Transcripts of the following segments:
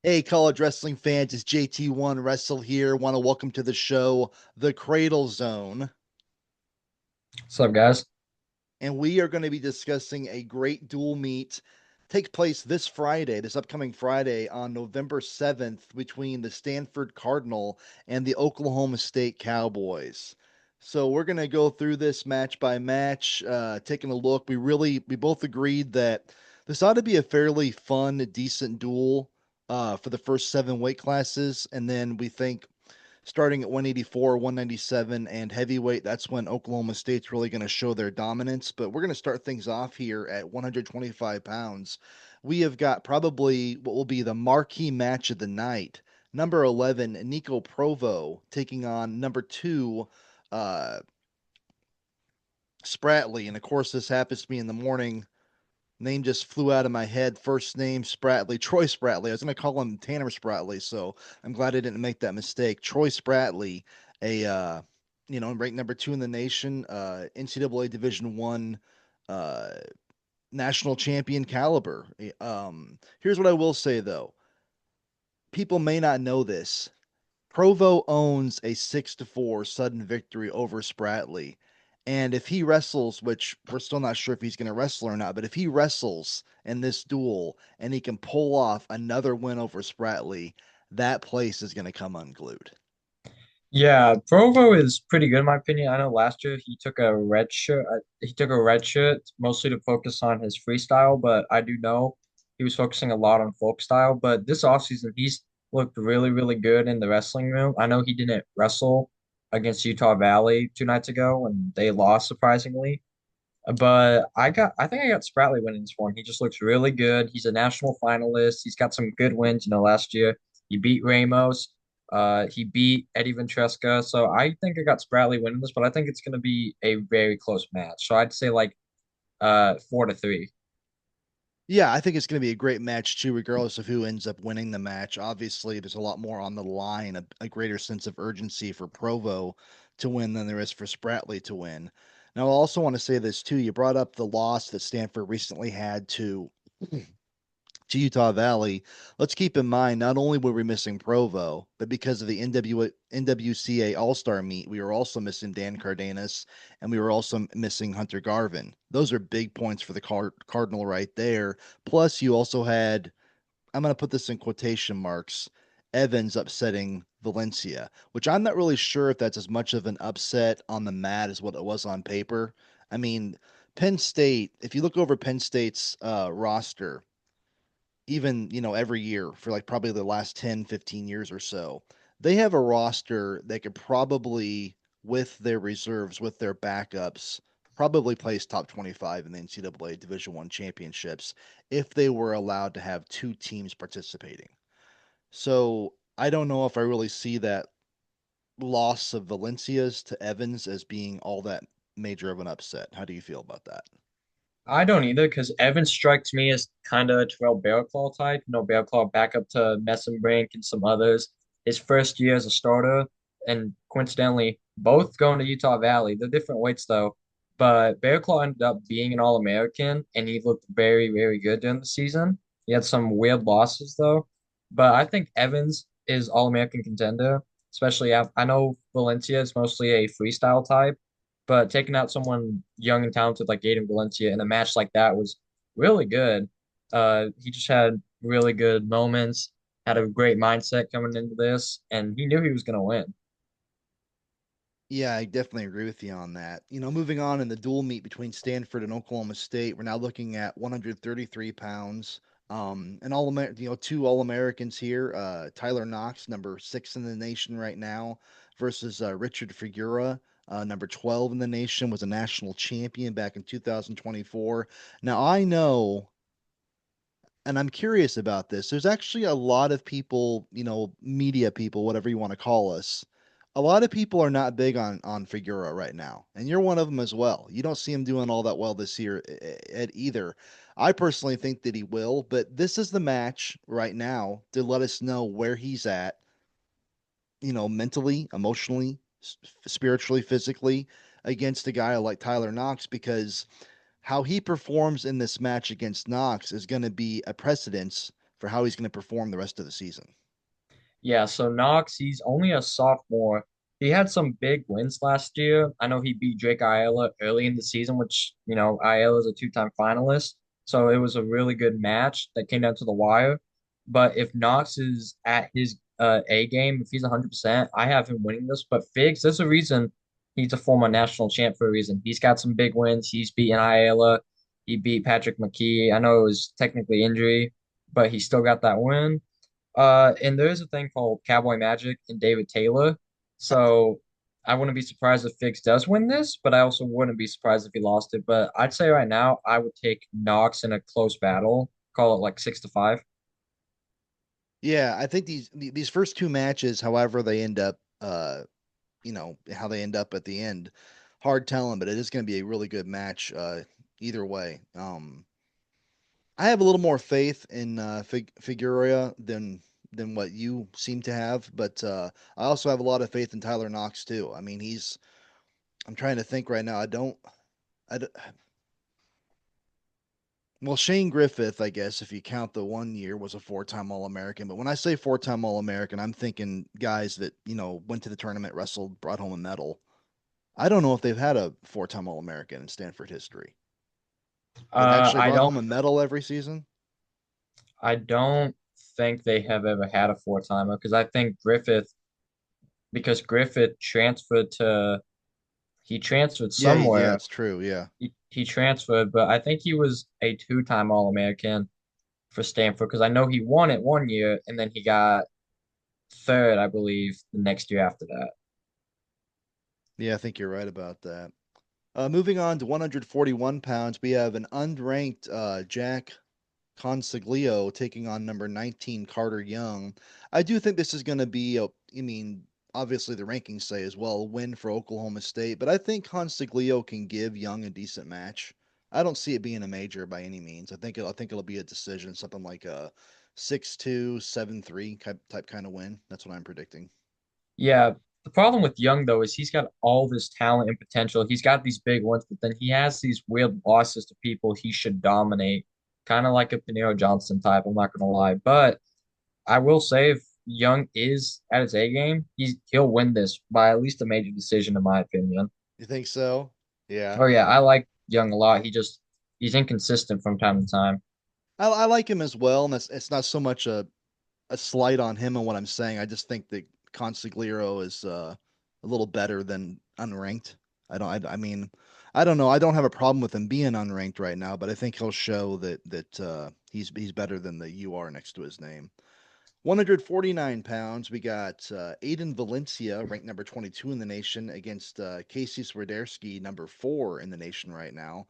Hey, college wrestling fans, it's JT1Wrestle here. Want to welcome to the show, The Cradlezone. What's up, guys? And we are going to be discussing a great dual meet. Take place this Friday, this upcoming Friday on November 7th between the Stanford Cardinal and the Oklahoma State Cowboys. So we're going to go through this match by match, taking a look. We both agreed that this ought to be a fairly fun, decent duel for the first seven weight classes. And then we think starting at 184, 197, and heavyweight, that's when Oklahoma State's really going to show their dominance. But we're going to start things off here at 125 pounds. We have got probably what will be the marquee match of the night. Number 11, Nico Provo, taking on number two, uh, Spratley. And of course, this happens to me in the morning. Name just flew out of my head. First name Spratley, Troy Spratley. I was going to call him Tanner Spratley, so I'm glad I didn't make that mistake. Troy Spratley, a ranked number two in the nation, NCAA Division One, national champion caliber. Here's what I will say though: people may not know this. Provo owns a 6-4 sudden victory over Spratley. And if he wrestles, which we're still not sure if he's going to wrestle or not, but if he wrestles in this duel and he can pull off another win over Spratley, that place is going to come unglued. Yeah, Provo is pretty good in my opinion. I know last year he took a red shirt. He took a red shirt mostly to focus on his freestyle, but I do know he was focusing a lot on folk style. But this offseason, he's looked really, really good in the wrestling room. I know he didn't wrestle against Utah Valley 2 nights ago and they lost surprisingly. But I think I got Spratley winning this one. He just looks really good. He's a national finalist. He's got some good wins. Last year he beat Ramos. He beat Eddie Ventresca. So I think I got Spratley winning this, but I think it's going to be a very close match. So I'd say like 4-3. Yeah, I think it's going to be a great match too, regardless of who ends up winning the match. Obviously, there's a lot more on the line, a greater sense of urgency for Provo to win than there is for Spratley to win. Now, I also want to say this too. You brought up the loss that Stanford recently had to Utah Valley. Let's keep in mind, not only were we missing Provo, but because of the NWCA All Star meet, we were also missing Dan Cardenas and we were also missing Hunter Garvin. Those are big points for the Cardinal right there. Plus, you also had, I'm going to put this in quotation marks, Evans upsetting Valencia, which I'm not really sure if that's as much of an upset on the mat as what it was on paper. I mean, Penn State, if you look over Penn State's roster, even every year for like probably the last 10, 15 years or so, they have a roster that could probably, with their reserves, with their backups, probably place top 25 in the NCAA Division One championships if they were allowed to have two teams participating. So I don't know if I really see that loss of Valencia's to Evans as being all that major of an upset. How do you feel about that? I don't either because Evans strikes me as kind of a Terrell Bearclaw type. Bearclaw back up to Messenbrink and some others. His first year as a starter, and coincidentally, both going to Utah Valley. They're different weights though. But Bearclaw ended up being an All-American, and he looked very, very good during the season. He had some weird losses though. But I think Evans is All-American contender, especially I know Valencia is mostly a freestyle type. But taking out someone young and talented like Aiden Valencia in a match like that was really good. He just had really good moments, had a great mindset coming into this, and he knew he was going to win. Yeah, I definitely agree with you on that. Moving on in the dual meet between Stanford and Oklahoma State, we're now looking at 133 pounds. And two All Americans here. Tyler Knox, number six in the nation right now, versus Richard Figura, number 12 in the nation, was a national champion back in 2024. Now I know, and I'm curious about this. There's actually a lot of people, media people, whatever you want to call us. A lot of people are not big on Figura right now, and you're one of them as well. You don't see him doing all that well this year at either. I personally think that he will, but this is the match right now to let us know where he's at, mentally, emotionally, spiritually, physically, against a guy like Tyler Knox, because how he performs in this match against Knox is going to be a precedence for how he's going to perform the rest of the season. Yeah, so Knox, he's only a sophomore. He had some big wins last year. I know he beat Drake Ayala early in the season, which, Ayala is a two-time finalist. So it was a really good match that came down to the wire. But if Knox is at his A game, if he's 100%, I have him winning this. But Figs, there's a reason he's a former national champ for a reason. He's got some big wins. He's beaten Ayala. He beat Patrick McKee. I know it was technically injury, but he still got that win. And there's a thing called Cowboy Magic and David Taylor. So I wouldn't be surprised if Fix does win this, but I also wouldn't be surprised if he lost it. But I'd say right now I would take Knox in a close battle, call it like 6-5. Yeah, I think these first two matches, however they end up, how they end up at the end, hard telling, but it is going to be a really good match either way. I have a little more faith in Figueroa than what you seem to have, but I also have a lot of faith in Tyler Knox too. I mean, he's. I'm trying to think right now. I don't. Well, Shane Griffith, I guess, if you count the 1 year, was a four-time All-American. But when I say four-time All-American, I'm thinking guys that went to the tournament, wrestled, brought home a medal. I don't know if they've had a four-time All-American in Stanford history that Uh, actually I brought don't, home a medal every season. I don't think they have ever had a four-timer because I think Griffith he transferred Yeah, yeah, somewhere. it's true. Yeah. He transferred, but I think he was a two-time All-American for Stanford because I know he won it 1 year and then he got third, I believe, the next year after that. Yeah, I think you're right about that. Moving on to 141 pounds, we have an unranked Jack Consiglio taking on number 19 Carter Young. I do think this is going to be I mean, obviously the rankings say as well, a win for Oklahoma State, but I think Consiglio can give Young a decent match. I don't see it being a major by any means. I think it'll be a decision, something like a 6-2, 7-3 type kind of win. That's what I'm predicting. Yeah, the problem with Young though is he's got all this talent and potential. He's got these big ones, but then he has these weird losses to people he should dominate, kind of like a Panero Johnson type. I'm not gonna lie, but I will say if Young is at his A game, he'll win this by at least a major decision, in my opinion. You think so? Yeah. Oh yeah, I like Young a lot. He's inconsistent from time to time. I like him as well, and it's not so much a slight on him and what I'm saying. I just think that Consigliero is a little better than unranked. I mean, I don't know. I don't have a problem with him being unranked right now, but I think he'll show that he's better than the UR next to his name. 149 pounds. We got Aiden Valencia, ranked number 22 in the nation, against Casey Swiderski, number 4 in the nation right now.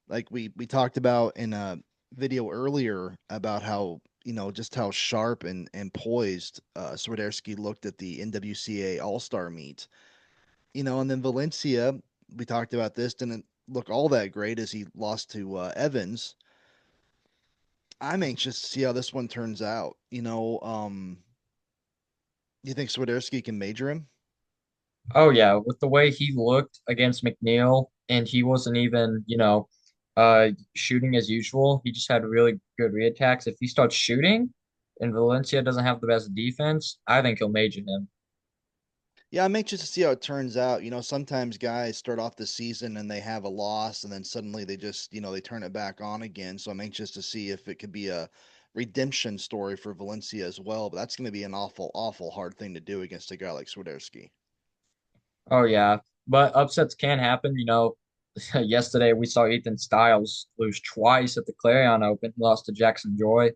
Like we talked about in a video earlier about how just how sharp and poised Swiderski looked at the NWCA All Star meet. And then Valencia, we talked about this, didn't look all that great as he lost to Evans. I'm anxious to see how this one turns out. You think Swiderski can major him? Oh yeah, with the way he looked against McNeil, and he wasn't even, shooting as usual. He just had really good reattacks. If he starts shooting, and Valencia doesn't have the best defense, I think he'll major him. Yeah, I'm anxious to see how it turns out. Sometimes guys start off the season and they have a loss and then suddenly they just, they turn it back on again. So I'm anxious to see if it could be a redemption story for Valencia as well. But that's going to be an awful, awful hard thing to do against a guy like Swiderski. Oh yeah, but upsets can happen. Yesterday we saw Ethan Styles lose twice at the Clarion Open. He lost to Jackson Joy,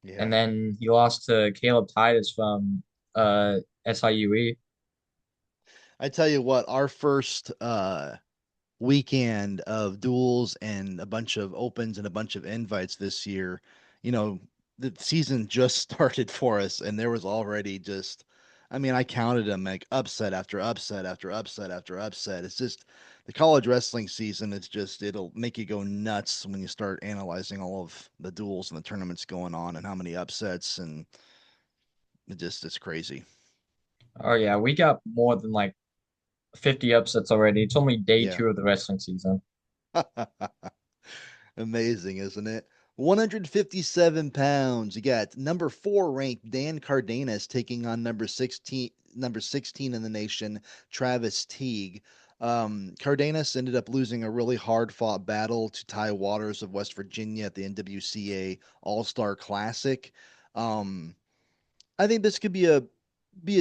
and Yeah. then he lost to Caleb Titus from SIUE. I tell you what, our first weekend of duels and a bunch of opens and a bunch of invites this year, you know, the season just started for us and there was already just I mean, I counted them like upset after upset after upset after upset. It's just the college wrestling season, it'll make you go nuts when you start analyzing all of the duels and the tournaments going on and how many upsets and it's crazy. Oh yeah, we got more than like 50 upsets already. It's only day Yeah. two of the wrestling season. Amazing, isn't it? 157 pounds. You got number 4 ranked Dan Cardenas taking on number 16 in the nation, Travis Teague. Cardenas ended up losing a really hard fought battle to Ty Waters of West Virginia at the NWCA All Star Classic. Um, I think this could be a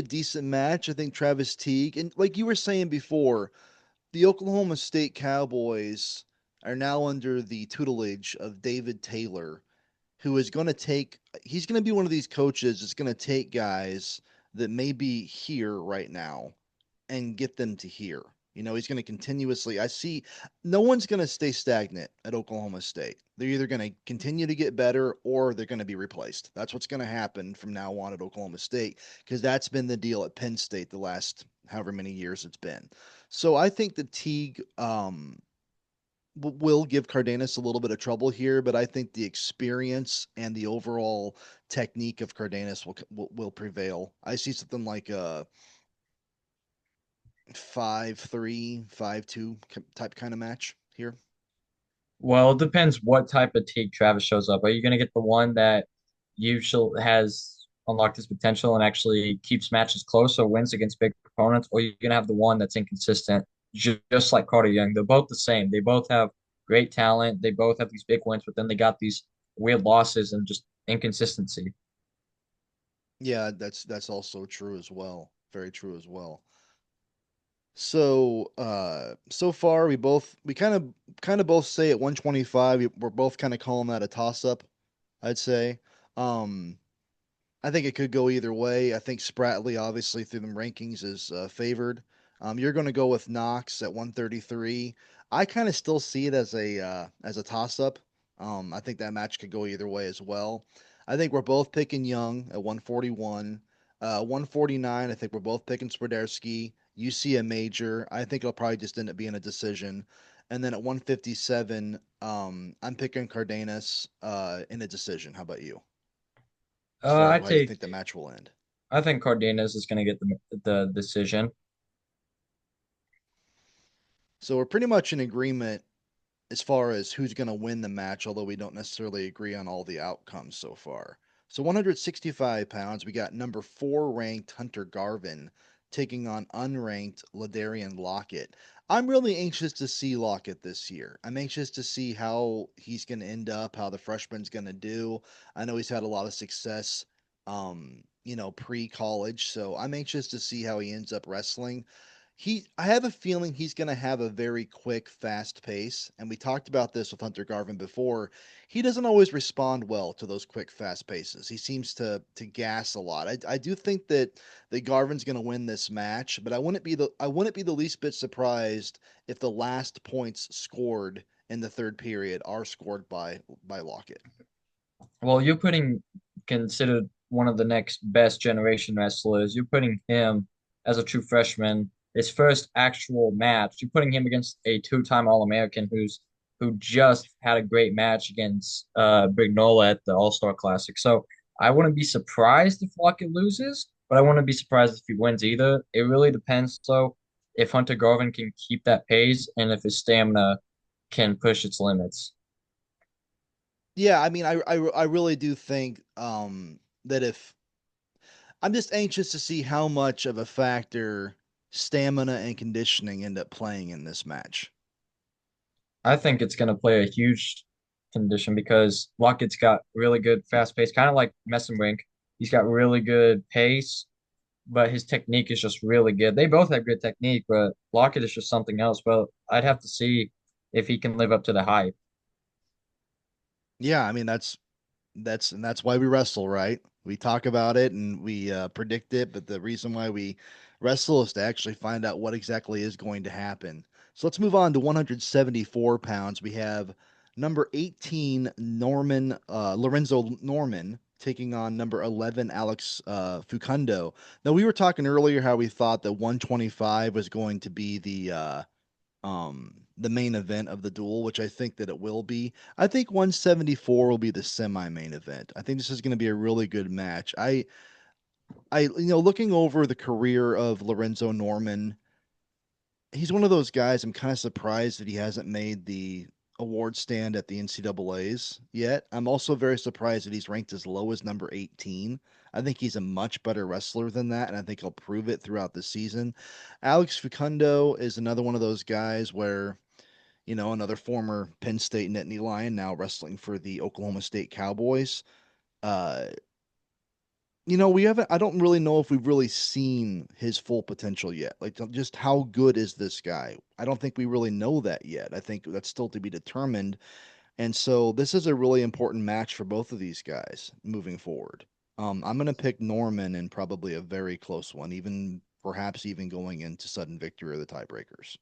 decent match. I think Travis Teague, and like you were saying before, the Oklahoma State Cowboys are now under the tutelage of David Taylor, who is going to he's going to be one of these coaches that's going to take guys that may be here right now and get them to here. He's going to continuously, I see no one's going to stay stagnant at Oklahoma State. They're either going to continue to get better or they're going to be replaced. That's what's going to happen from now on at Oklahoma State because that's been the deal at Penn State the last however many years it's been. So I think the Teague will give Cardenas a little bit of trouble here, but I think the experience and the overall technique of Cardenas will prevail. I see something like a 5-3, 5-2 type kind of match here. Well, it depends what type of take Travis shows up. Are you going to get the one that usually has unlocked his potential and actually keeps matches close or wins against big opponents, or you're going to have the one that's inconsistent, just like Carter Young? They're both the same. They both have great talent. They both have these big wins, but then they got these weird losses and just inconsistency. Yeah, that's also true as well. Very true as well. So far we kind of both say at 125 we're both kind of calling that a toss up, I'd say. Um I think it could go either way. I think Spratley, obviously, through the rankings, is favored. You're going to go with Knox at 133. I kind of still see it as a toss up. I think that match could go either way as well. I think we're both picking Young at 141. 149, I think we're both picking Swiderski. You see a major. I think it'll probably just end up being a decision. And then at 157, I'm picking Cardenas in a decision. How about you? As far as I how you take. think the match will end. I think Cardenas is going to get the decision. So we're pretty much in agreement as far as who's going to win the match, although we don't necessarily agree on all the outcomes so far. So 165 pounds, we got number 4 ranked Hunter Garvin taking on unranked Ladarian Lockett. I'm really anxious to see Lockett this year. I'm anxious to see how he's going to end up, how the freshman's going to do. I know he's had a lot of success, pre-college, so I'm anxious to see how he ends up wrestling. I have a feeling he's going to have a very quick, fast pace. And we talked about this with Hunter Garvin before. He doesn't always respond well to those quick, fast paces. He seems to gas a lot. I do think that Garvin's going to win this match, but I wouldn't be the least bit surprised if the last points scored in the third period are scored by Lockett. Well, you're putting considered one of the next best generation wrestlers. You're putting him as a true freshman, his first actual match. You're putting him against a two-time All-American who just had a great match against Brignola at the All-Star Classic. So I wouldn't be surprised if Lockett loses, but I wouldn't be surprised if he wins either. It really depends, though, if Hunter Garvin can keep that pace and if his stamina can push its limits. Yeah, I mean, I really do think that if I'm just anxious to see how much of a factor stamina and conditioning end up playing in this match. I think it's going to play a huge condition because Lockett's got really good fast pace, kind of like Messenbrink. He's got really good pace, but his technique is just really good. They both have good technique, but Lockett is just something else. But I'd have to see if he can live up to the hype. Yeah, I mean that's why we wrestle, right? We talk about it and we predict it, but the reason why we wrestle is to actually find out what exactly is going to happen. So let's move on to 174 pounds. We have number 18 Lorenzo Norman taking on number 11 Alex Fukundo. Now we were talking earlier how we thought that 125 was going to be the main event of the duel, which I think that it will be. I think 174 will be the semi-main event. I think this is going to be a really good match. Looking over the career of Lorenzo Norman, he's one of those guys I'm kind of surprised that he hasn't made the award stand at the NCAA's yet. I'm also very surprised that he's ranked as low as number 18. I think he's a much better wrestler than that, and I think he'll prove it throughout the season. Alex Facundo is another one of those guys where, another former Penn State Nittany Lion, now wrestling for the Oklahoma State Cowboys. Uh, we haven't, I don't really know if we've really seen his full potential yet. Like, just how good is this guy? I don't think we really know that yet. I think that's still to be determined. And so this is a really important match for both of these guys moving forward. I'm going to pick Norman in probably a very close one, even perhaps even going into sudden victory or the tiebreakers.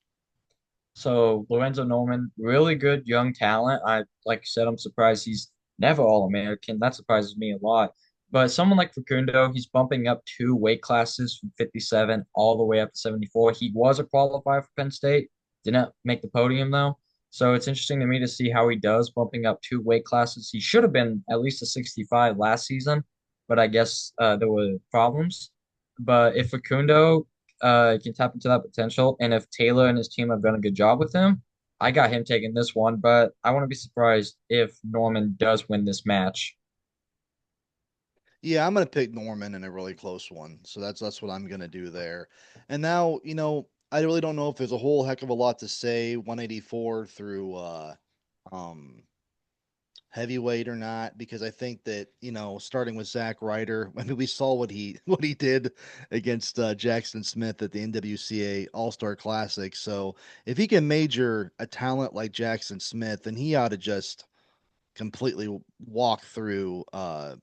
So Lorenzo Norman, really good young talent. I like I said, I'm surprised he's never All-American. That surprises me a lot. But someone like Facundo, he's bumping up two weight classes from 57 all the way up to 74. He was a qualifier for Penn State, didn't make the podium though. So it's interesting to me to see how he does bumping up two weight classes. He should have been at least a 65 last season, but I guess there were problems. But if Facundo can tap into that potential. And if Taylor and his team have done a good job with him, I got him taking this one, but I wouldn't be surprised if Norman does win this match. Yeah, I'm going to pick Norman in a really close one. So that's what I'm going to do there. And now, I really don't know if there's a whole heck of a lot to say 184 through um heavyweight or not, because I think that starting with Zack Ryder. I mean, we saw what he did against Jackson Smith at the NWCA All Star Classic. So if he can major a talent like Jackson Smith, then he ought to just completely walk through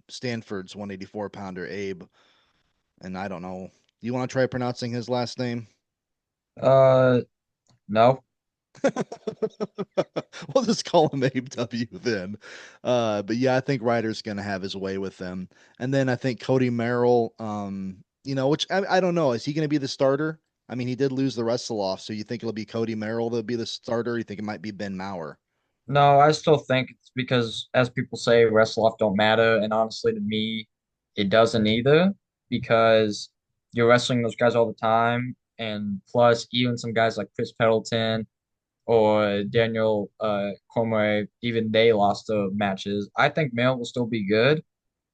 Stanford's 184 pounder Abe. And I don't know. You want to try pronouncing his last name? Uh, no, We'll just call him Abe W then. But yeah, I think Ryder's gonna have his way with them. And then I think Cody Merrill, which I don't know, is he gonna be the starter? I mean, he did lose the wrestle off, so you think it'll be Cody Merrill that'll be the starter? You think it might be Ben Maurer? no, I still think it's because, as people say, wrestle off don't matter. And honestly, to me, it doesn't either because you're wrestling those guys all the time. And plus, even some guys like Chris Pendleton or Daniel Cormier, even they lost the matches. I think Mail will still be good.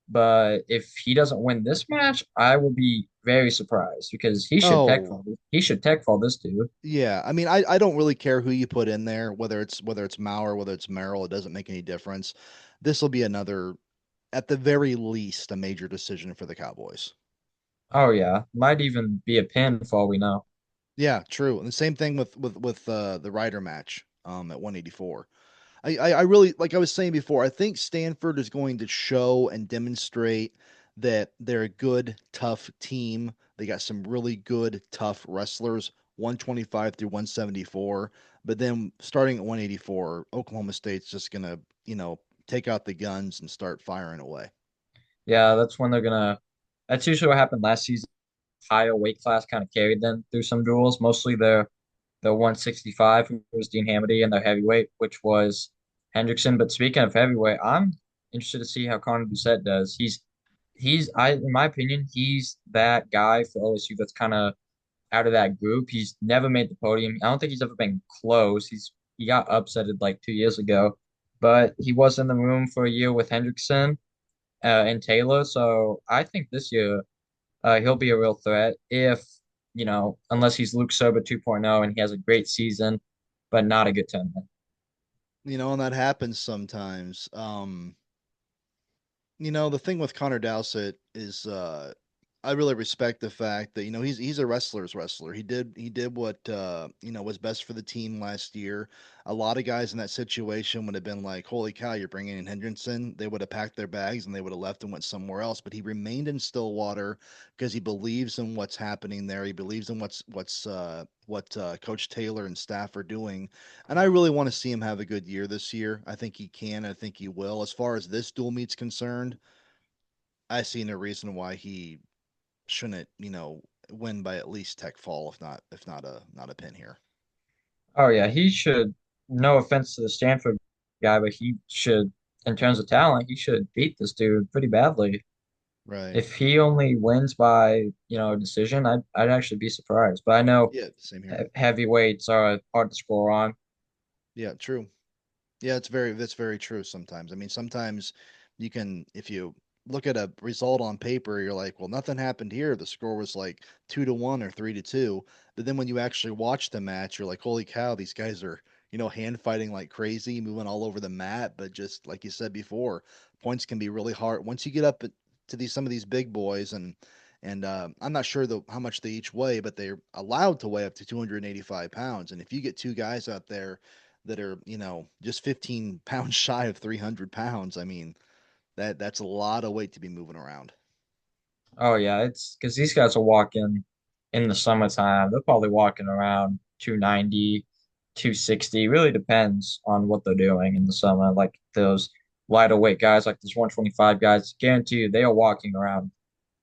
But if he doesn't win this match, I will be very surprised because Oh, he should tech fall this dude. yeah. I mean, I don't really care who you put in there, whether it's Maurer, whether it's Merrill, it doesn't make any difference. This will be another, at the very least, a major decision for the Cowboys. Oh yeah, might even be a pin for all we know. Yeah, true. And the same thing with the Ryder match at 184. I really, like I was saying before, I think Stanford is going to show and demonstrate that they're a good, tough team. They got some really good, tough wrestlers, 125 through 174. But then starting at 184, Oklahoma State's just gonna, take out the guns and start firing away. Yeah, that's when they're gonna. That's usually what happened last season. Higher weight class kind of carried them through some duels. Mostly the 165, who was Dean Hamady, and their heavyweight, which was Hendrickson. But speaking of heavyweight, I'm interested to see how Connor Doucette does. In my opinion, he's that guy for OSU that's kind of out of that group. He's never made the podium. I don't think he's ever been close. He got upsetted like 2 years ago, but he was in the room for a year with Hendrickson and Taylor. So I think this year he'll be a real threat if, unless he's Luke Serba 2.0 and he has a great season, but not a good tournament. And that happens sometimes. The thing with Connor Dowsett is I really respect the fact that he's a wrestler's wrestler. He did what was best for the team last year. A lot of guys in that situation would have been like, "Holy cow, you're bringing in Hendrickson." They would have packed their bags and they would have left and went somewhere else. But he remained in Stillwater because he believes in what's happening there. He believes in what Coach Taylor and staff are doing, and I really want to see him have a good year this year. I think he can. I think he will. As far as this dual meet's concerned, I see no reason why he shouldn't, win by at least tech fall, if not a pin here. Oh yeah, he should. No offense to the Stanford guy, but he should, in terms of talent, he should beat this dude pretty badly. Right. If he only wins by, a decision, I'd actually be surprised. But I know Yeah, same here. heavyweights are hard to score on. Yeah, true. Yeah, that's very true sometimes. I mean, sometimes you can if you look at a result on paper, you're like, well, nothing happened here. The score was like 2-1 or 3-2. But then when you actually watch the match, you're like, holy cow, these guys are, hand fighting like crazy, moving all over the mat. But just like you said before, points can be really hard. Once you get up to these some of these big boys and I'm not sure how much they each weigh, but they're allowed to weigh up to 285 pounds. And if you get two guys out there that are, just 15 pounds shy of 300 pounds. I mean, that's a lot of weight to be moving around. Oh yeah, it's because these guys are walking in the summertime. They're probably walking around 290, 260. Really depends on what they're doing in the summer. Like those lighter weight guys, like this 125 guys, guarantee you they are walking around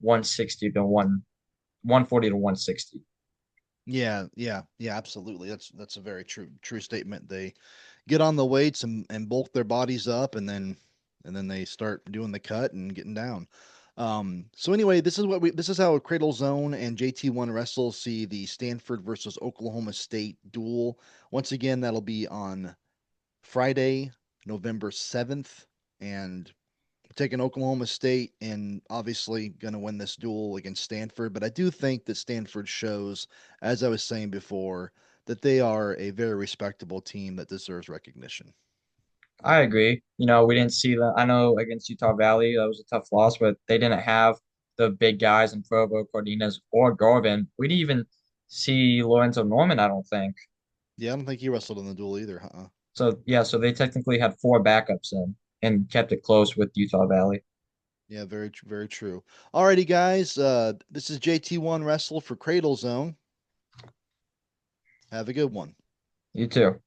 160 to 140 to 160. Yeah, yeah, yeah, absolutely. That's a very true statement. They get on the weights and bulk their bodies up and then they start doing the cut and getting down. So anyway, this is how Cradle Zone and JT1 Wrestle see the Stanford versus Oklahoma State duel. Once again, that'll be on Friday, November 7th, and taking Oklahoma State and obviously going to win this duel against Stanford. But I do think that Stanford shows, as I was saying before, that they are a very respectable team that deserves recognition. I agree. We didn't see that. I know against Utah Valley, that was a tough loss, but they didn't have the big guys in Provo, Cardenas, or Garvin. We didn't even see Lorenzo Norman, I don't think. Yeah, I don't think he wrestled in the duel either, huh? So yeah, so they technically had four backups in and kept it close with Utah Valley. Yeah, very true. Alrighty, guys. This is JT1 Wrestle for Cradle Zone. Have a good one. You too.